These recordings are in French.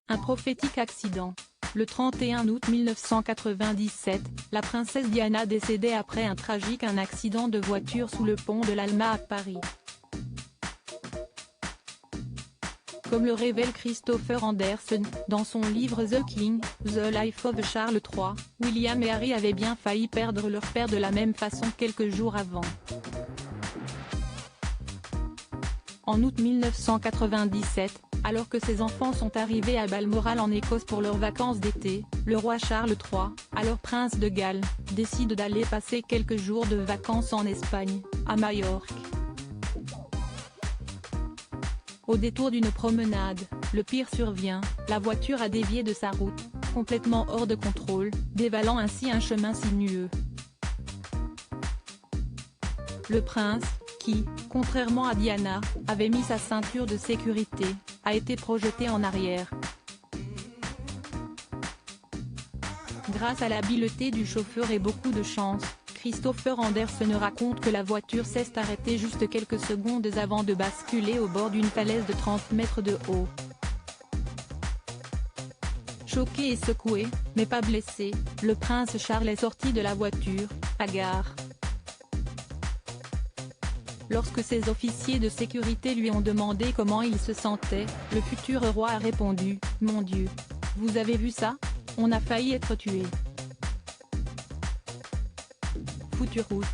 Un prophétique accident. Le 31 août 1997, la princesse Diana décédait après un tragique accident de voiture sous le pont de l'Alma à Paris. Comme le révèle Christopher Anderson, dans son livre The King, The Life of Charles III, William et Harry avaient bien failli perdre leur père de la même façon quelques jours avant. En août 1997, alors que ses enfants sont arrivés à Balmoral en Écosse pour leurs vacances d'été, le roi Charles III, alors prince de Galles, décide d'aller passer quelques jours de vacances en Espagne, à Majorque. Au détour d'une promenade, le pire survient, la voiture a dévié de sa route, complètement hors de contrôle, dévalant ainsi un chemin sinueux. Le prince, qui, contrairement à Diana, avait mis sa ceinture de sécurité, a été projeté en arrière. Grâce à l'habileté du chauffeur et beaucoup de chance, Christopher Anderson raconte que la voiture s'est arrêtée juste quelques secondes avant de basculer au bord d'une falaise de 30 mètres de haut. Choqué et secoué, mais pas blessé, le prince Charles est sorti de la voiture, hagard. Lorsque ses officiers de sécurité lui ont demandé comment il se sentait, le futur roi a répondu « Mon Dieu! Vous avez vu ça? On a failli être tué. » Foutue route.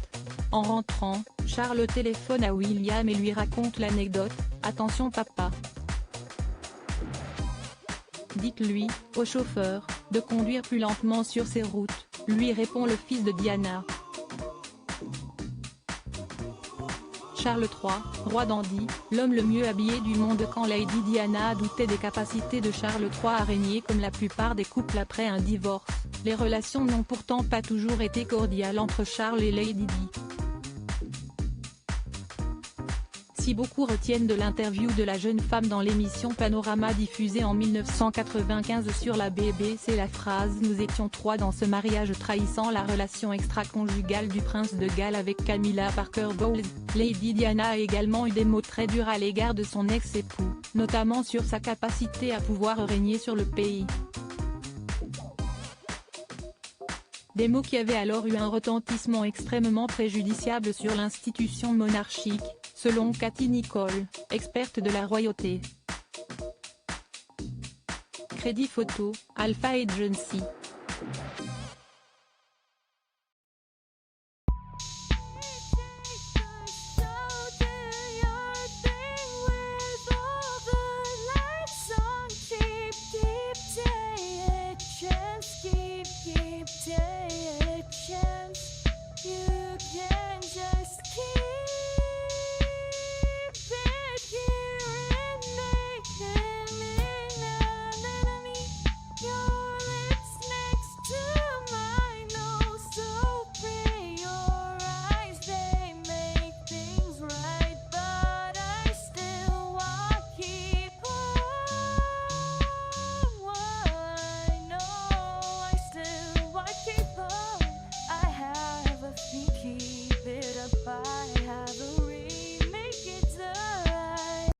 En rentrant, Charles téléphone à William et lui raconte l'anecdote « Attention papa. Dites-lui, au chauffeur, de conduire plus lentement sur ces routes », lui répond le fils de Diana. Charles III, roi dandy, l'homme le mieux habillé du monde quand Lady Diana doutait des capacités de Charles III à régner comme la plupart des couples après un divorce, les relations n'ont pourtant pas toujours été cordiales entre Charles et Lady Di. Si beaucoup retiennent de l'interview de la jeune femme dans l'émission Panorama diffusée en 1995 sur la BBC la phrase « Nous étions trois dans ce mariage trahissant la relation extra-conjugale du prince de Galles avec Camilla Parker Bowles », Lady Diana a également eu des mots très durs à l'égard de son ex-époux, notamment sur sa capacité à pouvoir régner sur le pays. Des mots qui avaient alors eu un retentissement extrêmement préjudiciable sur l'institution monarchique, selon Cathy Nicholl, experte de la royauté. Crédit photo, Alpha Agency.